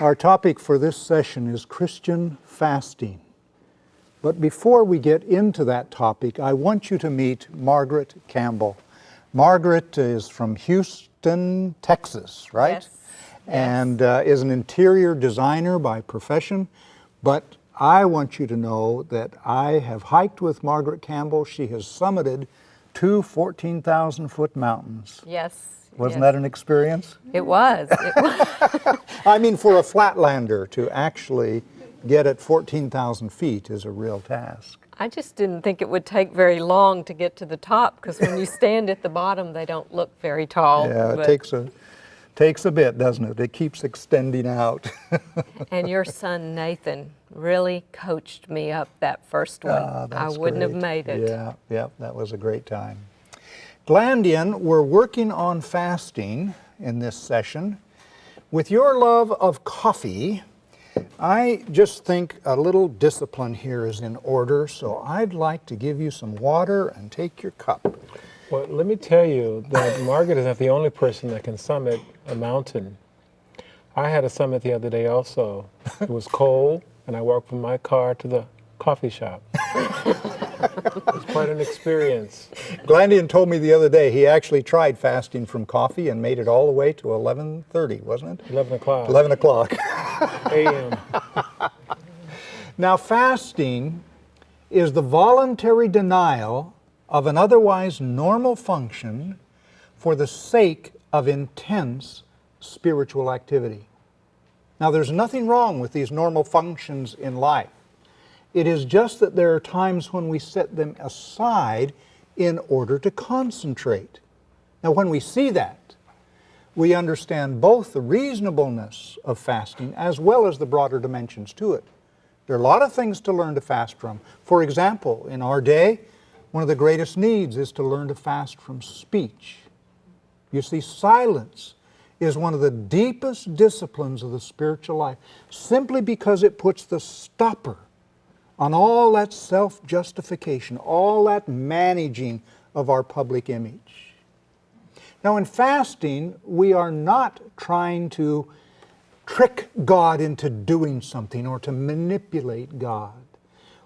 Our topic for this session is Christian fasting. But before we get into that topic, I want you to meet Margaret Campbell. Margaret is from Houston, Texas, right? Yes. And is an interior designer by profession. But I want you to know that I have hiked with Margaret Campbell. She has summited two 14,000-foot mountains. Yes. Wasn't that an experience? It was. I mean, for a flatlander to actually get at 14,000 feet is a real task. I just didn't think it would take very long to get to the top, because when you stand at the bottom, they don't look very tall. Yeah, it takes a bit, doesn't it? It keeps extending out. And your son, Nathan, really coached me up that first one. I wouldn't have made it. Yeah, that was a great time. Glandian, we're working on fasting in this session. With your love of coffee, I just think a little discipline here is in order, so I'd like to give you some water and take your cup. Well, let me tell you that Margaret is not the only person that can summit a mountain. I had a summit the other day also. It was cold, and I walked from my car to the coffee shop. It was quite an experience. Glandian told me the other day he actually tried fasting from coffee and made it all the way to 11:30, wasn't it? 11 o'clock. 11 o'clock. a.m. Now, fasting is the voluntary denial of an otherwise normal function for the sake of intense spiritual activity. Now, there's nothing wrong with these normal functions in life. It is just that there are times when we set them aside in order to concentrate. Now, when we see that, we understand both the reasonableness of fasting as well as the broader dimensions to it. There are a lot of things to learn to fast from. For example, in our day, one of the greatest needs is to learn to fast from speech. You see, silence is one of the deepest disciplines of the spiritual life, simply because it puts the stopper on all that self-justification, all that managing of our public image. Now, in fasting, we are not trying to trick God into doing something or to manipulate God.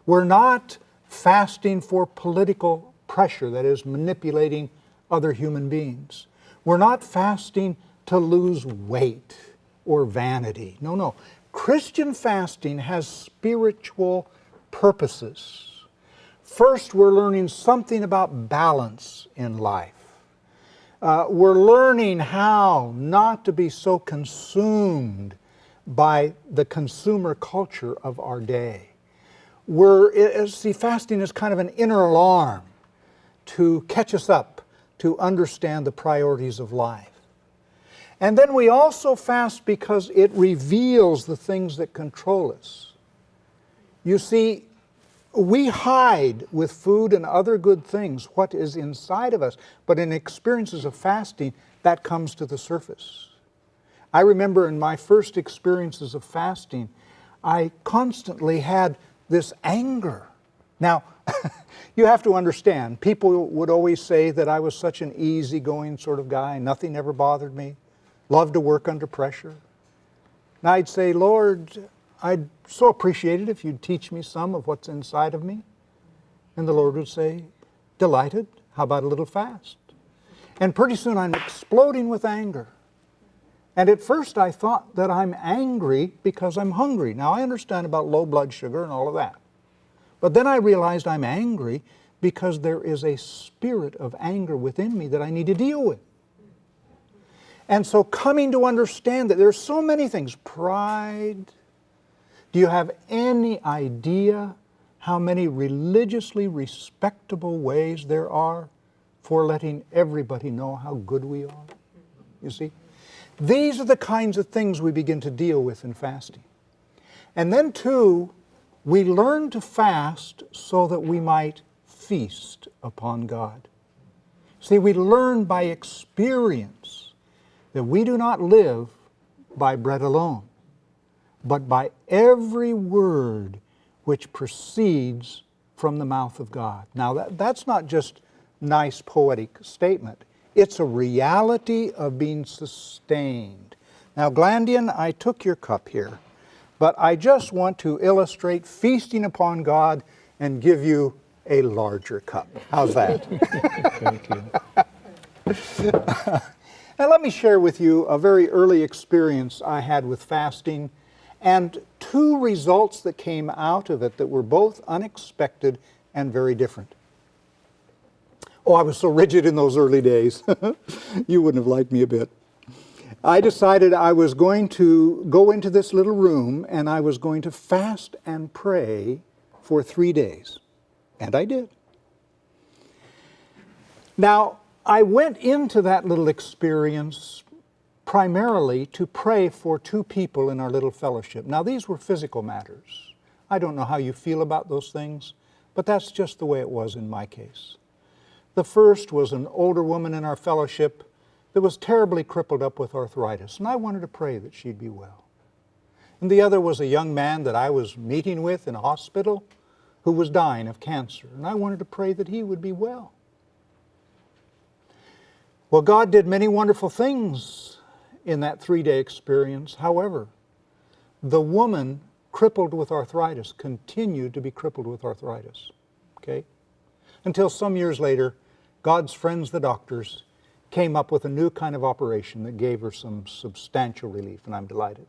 We're not fasting for political pressure, that is, manipulating other human beings. We're not fasting to lose weight or vanity. No. Christian fasting has spiritual purposes. First, we're learning something about balance in life. We're learning how not to be so consumed by the consumer culture of our day. Fasting is kind of an inner alarm to catch us up, to understand the priorities of life. And then we also fast because it reveals the things that control us. You see, we hide with food and other good things what is inside of us, but in experiences of fasting, that comes to the surface. I remember in my first experiences of fasting, I constantly had this anger. Now, you have to understand, people would always say that I was such an easygoing sort of guy, nothing ever bothered me, loved to work under pressure. And I'd say, Lord, I'd so appreciate it if you'd teach me some of what's inside of me. And the Lord would say, delighted, how about a little fast? And pretty soon I'm exploding with anger. And at first I thought that I'm angry because I'm hungry. Now I understand about low blood sugar and all of that. But then I realized I'm angry because there is a spirit of anger within me that I need to deal with. And so coming to understand that there's so many things, pride. Do you have any idea how many religiously respectable ways there are for letting everybody know how good we are? You see? These are the kinds of things we begin to deal with in fasting. And then too, we learn to fast so that we might feast upon God. See, we learn by experience that we do not live by bread alone, but by every word which proceeds from the mouth of God. Now, that's not just nice poetic statement. It's a reality of being sustained. Now, Glandian, I took your cup here, but I just want to illustrate feasting upon God and give you a larger cup. How's that? Thank you. Now, let me share with you a very early experience I had with fasting and two results that came out of it that were both unexpected and very different. Oh, I was so rigid in those early days. You wouldn't have liked me a bit. I decided I was going to go into this little room and I was going to fast and pray for 3 days. And I did. Now, I went into that little experience primarily to pray for two people in our little fellowship. Now, these were physical matters. I don't know how you feel about those things, but that's just the way it was in my case. The first was an older woman in our fellowship that was terribly crippled up with arthritis, and I wanted to pray that she'd be well. And the other was a young man that I was meeting with in a hospital who was dying of cancer, and I wanted to pray that he would be well. Well, God did many wonderful things in that 3-day experience. However, the woman crippled with arthritis continued to be crippled with arthritis, okay? Until some years later, God's friends, the doctors, came up with a new kind of operation that gave her some substantial relief, and I'm delighted.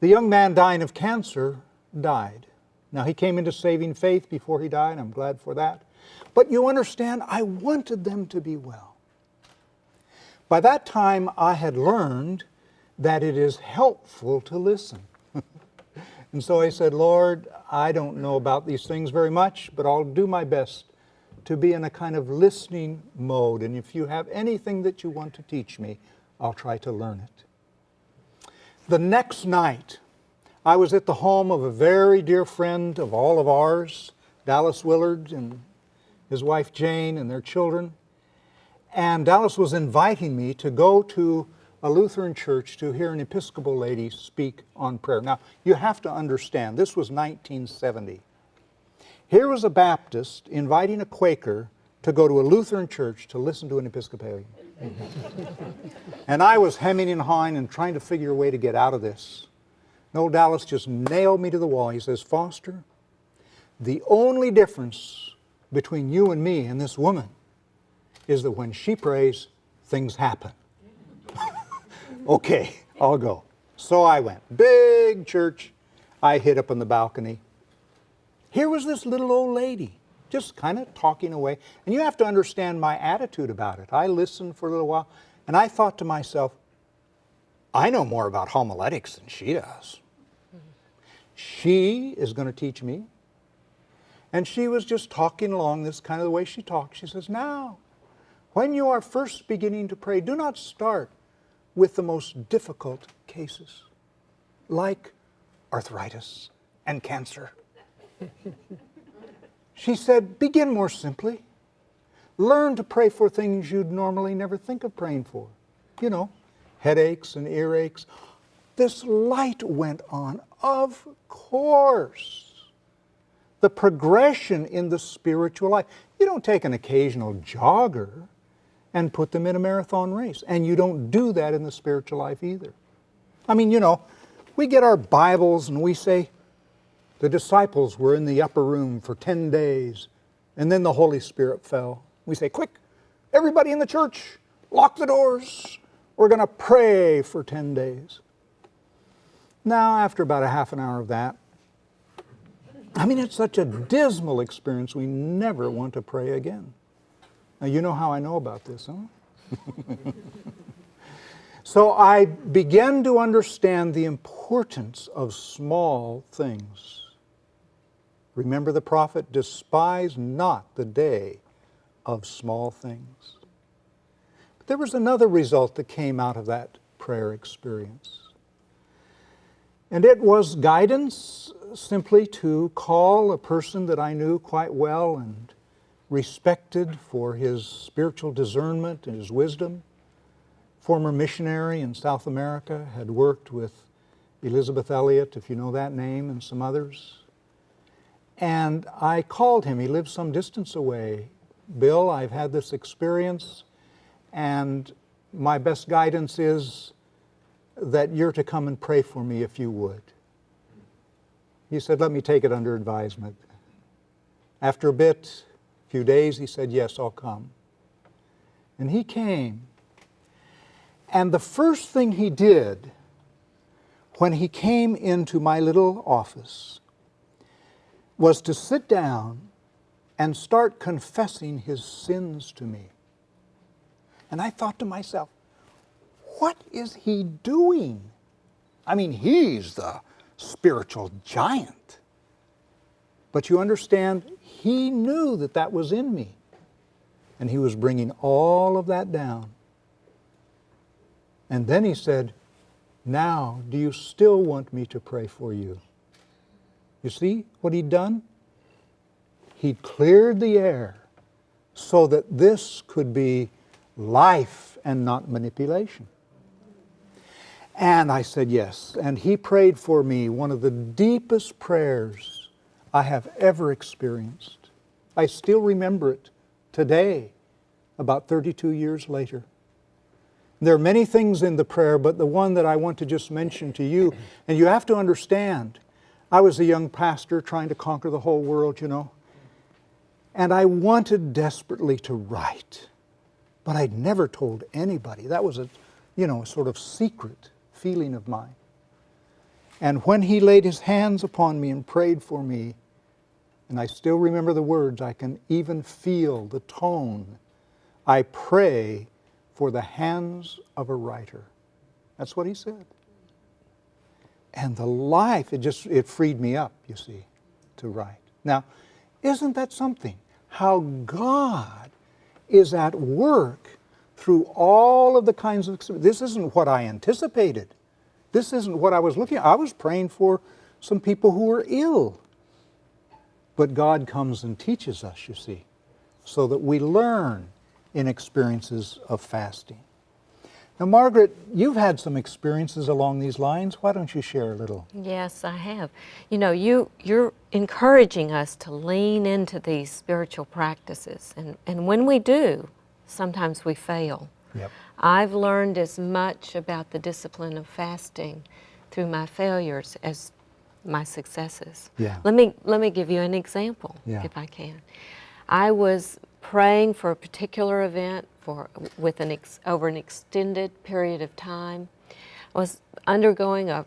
The young man dying of cancer died. Now, he came into saving faith before he died. I'm glad for that. But you understand, I wanted them to be well. By that time, I had learned that it is helpful to listen. And so I said, Lord, I don't know about these things very much, but I'll do my best to be in a kind of listening mode. And if you have anything that you want to teach me, I'll try to learn it. The next night, I was at the home of a very dear friend of all of ours, Dallas Willard and his wife Jane and their children. And Dallas was inviting me to go to a Lutheran church to hear an Episcopal lady speak on prayer. Now, you have to understand, this was 1970. Here was a Baptist inviting a Quaker to go to a Lutheran church to listen to an Episcopalian. And I was hemming and hawing and trying to figure a way to get out of this. And old Dallas just nailed me to the wall. He says, Foster, the only difference between you and me and this woman is that when she prays, things happen. Okay, I'll go. So I went. Big church. I hid up on the balcony. Here was this little old lady, just kind of talking away. And you have to understand my attitude about it. I listened for a little while, and I thought to myself, I know more about homiletics than she does. She is going to teach me. And she was just talking along this kind of the way she talked. She says, now, when you are first beginning to pray, do not start with the most difficult cases, like arthritis and cancer. She said, begin more simply. Learn to pray for things you'd normally never think of praying for. You know, headaches and earaches. This light went on. Of course. The progression in the spiritual life. You don't take an occasional jogger and put them in a marathon race. And you don't do that in the spiritual life either. I mean, you know, we get our Bibles and we say, the disciples were in the upper room for 10 days, and then the Holy Spirit fell. We say, quick, everybody in the church, lock the doors. We're going to pray for 10 days. Now, after about a half an hour of that, I mean, it's such a dismal experience, we never want to pray again. Now, you know how I know about this, huh? So I began to understand the importance of small things. Remember the prophet, despise not the day of small things. But there was another result that came out of that prayer experience. And it was guidance simply to call a person that I knew quite well and respected for his spiritual discernment and his wisdom. Former missionary in South America, had worked with Elizabeth Elliot, if you know that name, and some others. And I called him. He lives some distance away. Bill, I've had this experience, and my best guidance is that you're to come and pray for me if you would. He said, let me take it under advisement. After a bit, a few days, he said, yes, I'll come. And he came. And the first thing he did when he came into my little office was to sit down and start confessing his sins to me. And I thought to myself, what is he doing? I mean, he's the spiritual giant. But you understand, he knew that that was in me. And he was bringing all of that down. And then he said, now, do you still want me to pray for you? You see what he'd done? He'd cleared the air so that this could be life and not manipulation. And I said yes. And he prayed for me one of the deepest prayers I have ever experienced. I still remember it today, about 32 years later. There are many things in the prayer, but the one that I want to just mention to you, and you have to understand, I was a young pastor trying to conquer the whole world, you know, and I wanted desperately to write, but I'd never told anybody. That was a sort of secret feeling of mine. And when he laid his hands upon me and prayed for me, and I still remember the words, I can even feel the tone, I pray for the hands of a writer. That's what he said. And the life, it freed me up, you see, to write. Now, isn't that something? How God is at work through all of the kinds of experiences. This isn't what I anticipated. This isn't what I was looking at. I was praying for some people who were ill. But God comes and teaches us, you see, so that we learn in experiences of fasting. Now, Margaret, you've had some experiences along these lines. Why don't you share a little? Yes, I have. You know, you're encouraging us to lean into these spiritual practices. And when we do, sometimes we fail. Yep. I've learned as much about the discipline of fasting through my failures as my successes. Yeah. Let me give you an example, Yeah. if I can. I was praying for a particular event over an extended period of time. I was undergoing a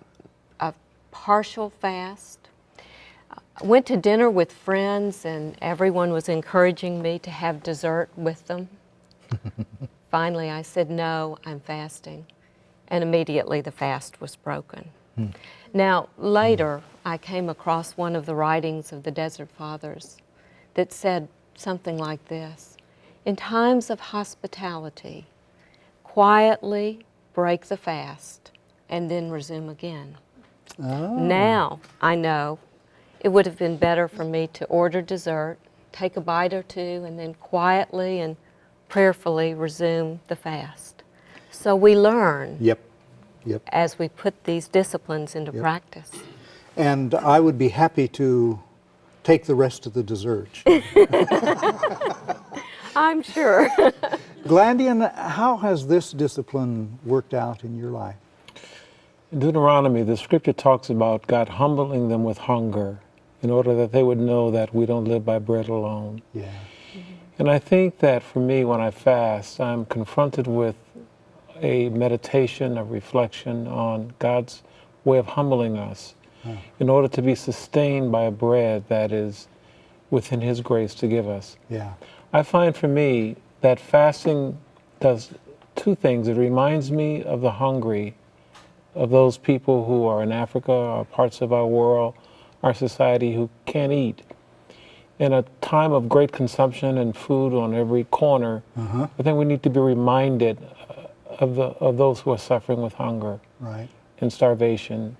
partial fast. I went to dinner with friends and everyone was encouraging me to have dessert with them. Finally, I said, no, I'm fasting. And immediately the fast was broken. Now, later, I came across one of the writings of the Desert Fathers that said something like this: in times of hospitality, quietly break the fast and then resume again. Oh. Now I know it would have been better for me to order dessert, take a bite or two, and then quietly and prayerfully resume the fast. So we learn Yep. as we put these disciplines into Yep. practice. And I would be happy to take the rest of the dessert. I'm sure. Glandian, how has this discipline worked out in your life? In Deuteronomy, the scripture talks about God humbling them with hunger in order that they would know that we don't live by bread alone. Yeah. And I think that for me, when I fast, I'm confronted with a meditation, a reflection on God's way of humbling us in order to be sustained by a bread that is within His grace to give us. Yeah. I find for me that fasting does two things. It reminds me of the hungry, of those people who are in Africa or parts of our world, our society, who can't eat. In a time of great consumption and food on every corner, I think we need to be reminded of those who are suffering with hunger Right. and starvation.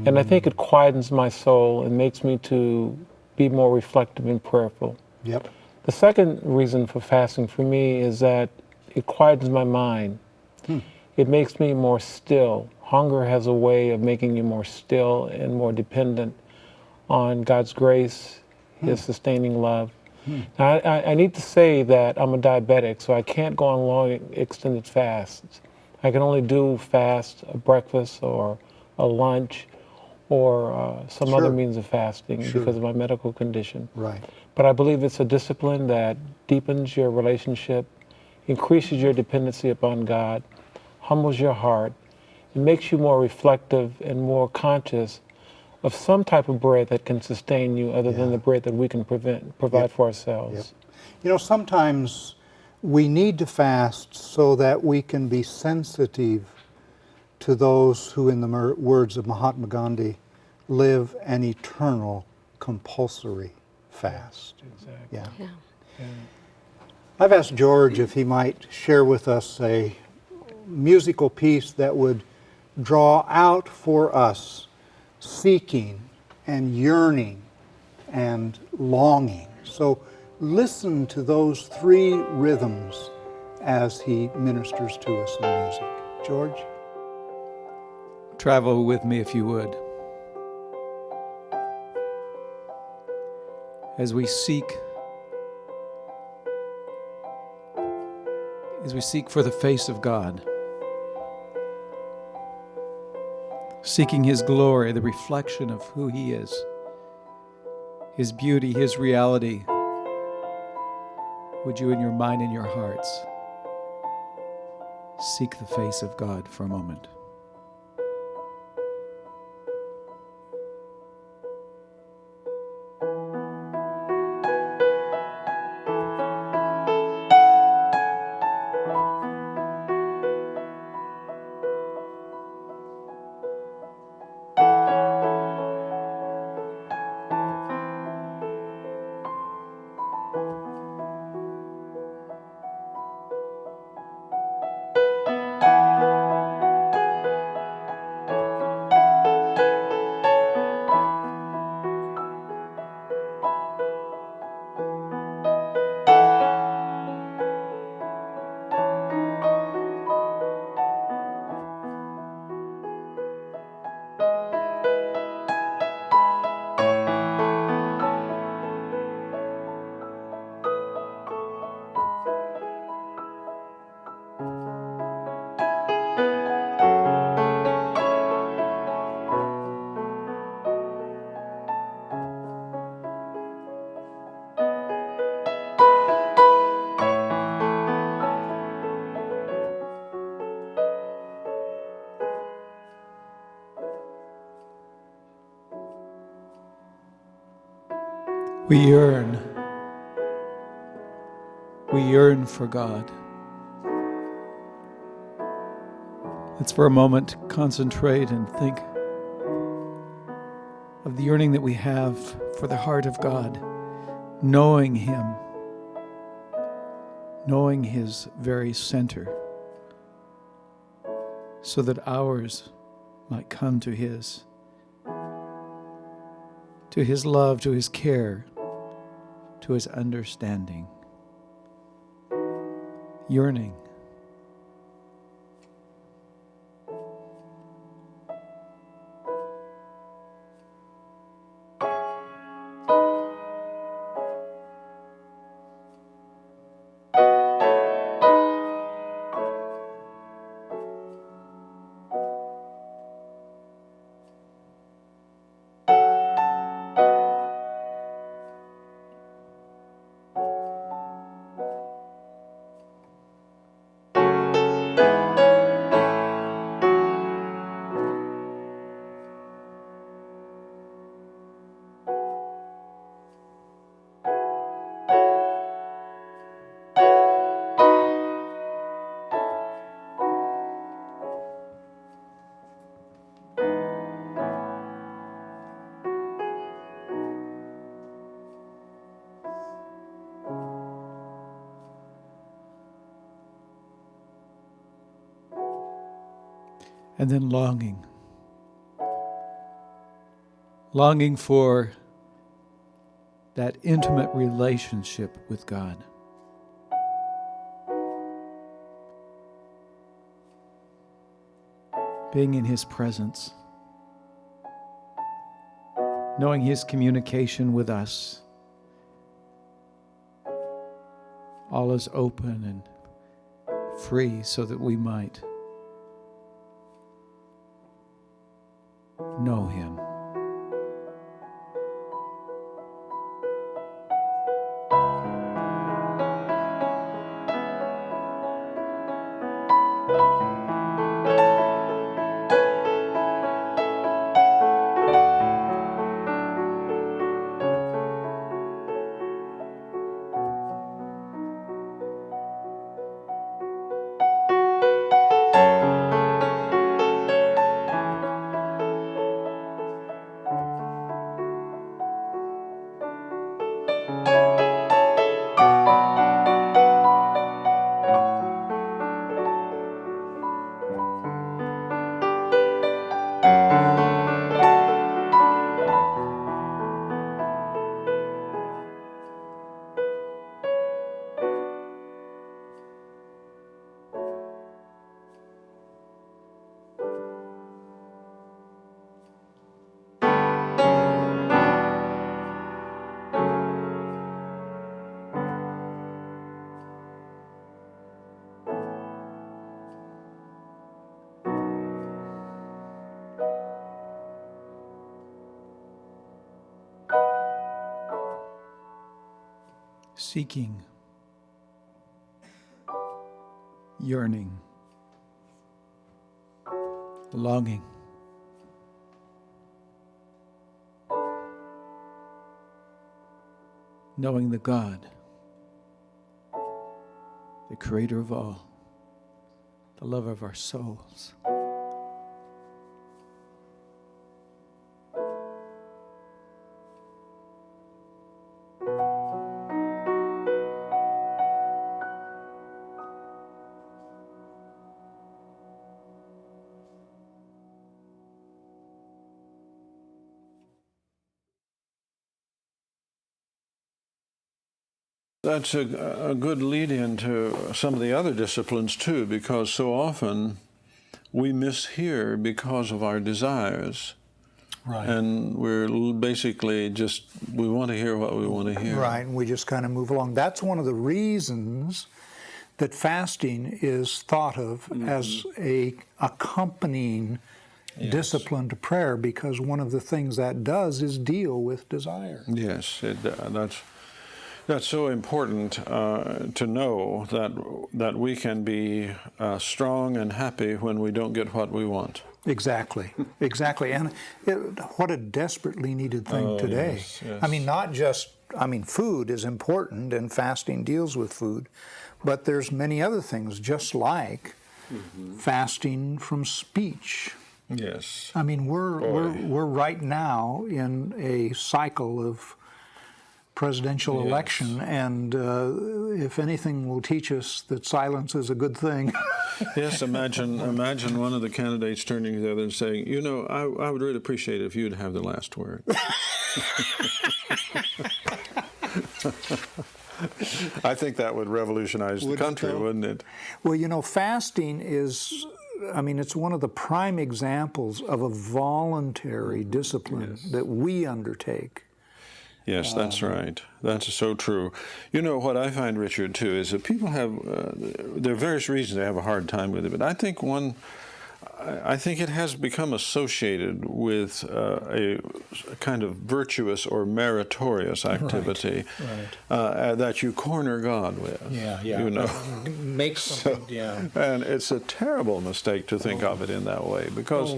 And I think it quietens my soul and makes me to be more reflective and prayerful. Yep. The second reason for fasting for me is that it quietens my mind. It makes me more still. Hunger has a way of making you more still and more dependent on God's grace, His sustaining love. Now, I need to say that I'm a diabetic, so I can't go on long extended fasts. I can only do fast a breakfast or a lunch or some Sure. other means of fasting Sure. because of my medical condition. Right. But I believe it's a discipline that deepens your relationship, increases your dependency upon God, humbles your heart, it makes you more reflective and more conscious of some type of bread that can sustain you other than Yeah. the bread that we can provide Yep. for ourselves. Yep. You know, sometimes we need to fast so that we can be sensitive to those who, in the words of Mahatma Gandhi, live an eternal compulsory fast. Exactly. Yeah. Yeah. Yeah. I've asked George if he might share with us a musical piece that would draw out for us seeking and yearning and longing. So listen to those three rhythms as he ministers to us in music. George? Travel with me if you would. As we seek for the face of God, seeking His glory, the reflection of who He is, His beauty, His reality, would you in your mind and your hearts seek the face of God for a moment? We yearn for God. Let's for a moment concentrate and think of the yearning that we have for the heart of God, knowing Him, knowing His very center, so that ours might come to His love, to His care, to His understanding. Yearning. And then longing for that intimate relationship with God. Being in His presence, knowing His communication with us. All is open and free so that we might know Him. Seeking, yearning, longing, knowing the God, the Creator of all, the lover of our souls. That's a good lead into some of the other disciplines too, because so often we mishear because of our desires. Right. And we're basically just, we want to hear what we want to hear. Right, and we just kind of move along. That's one of the reasons that fasting is thought of as a accompanying discipline to prayer, because one of the things that does is deal with desire. Yes, that's so important to know that we can be strong and happy when we don't get what we want. Exactly, exactly. And what a desperately needed thing today. Yes, yes. I mean, not just, food is important, and fasting deals with food, but there's many other things, just like fasting from speech. Yes. I mean, we're right now in a cycle of presidential election, and if anything will teach us that silence is a good thing. Yes, imagine one of the candidates turning to the other and saying, you know, I would really appreciate it if you'd have the last word. I think that would revolutionize the country, wouldn't it? Well, you know, fasting is, it's one of the prime examples of a voluntary discipline that we undertake. Yes, that's right. That's so true. You know, what I find, Richard, too, is that people have, there are various reasons they have a hard time with it, but I think it has become associated with a kind of virtuous or meritorious activity that you corner God with. Yeah. You know, Make something, and it's a terrible mistake to think of it in that way, because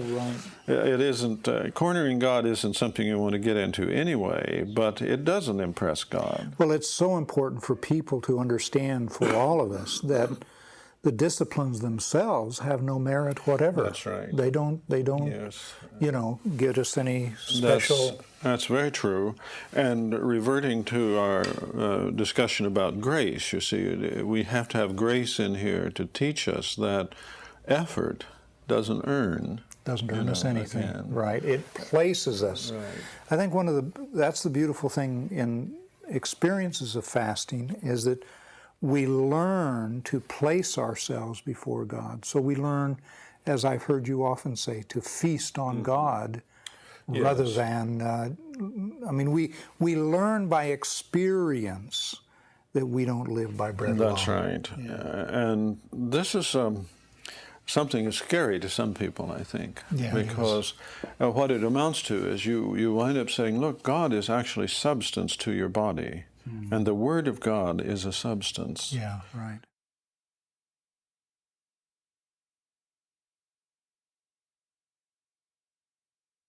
it isn't. Cornering God isn't something you want to get into anyway, but it doesn't impress God. Well, it's so important for people to understand, for all of us, that the disciplines themselves have no merit whatever. That's right. They don't Yes. get us any special. That's very true. And reverting to our discussion about grace, you see, we have to have grace in here to teach us that effort doesn't earn Us anything. again. Right. It places us. Right. I think that's the beautiful thing in experiences of fasting, is that we learn to place ourselves before God. So we learn, as I've heard you often say, to feast on God rather than, we learn by experience that we don't live by bread alone. That's right. And this is something scary to some people, I think, Yeah, it is. because what it amounts to is you wind up saying, look, God is actually substance to your body, and the Word of God is a substance. Yeah, right.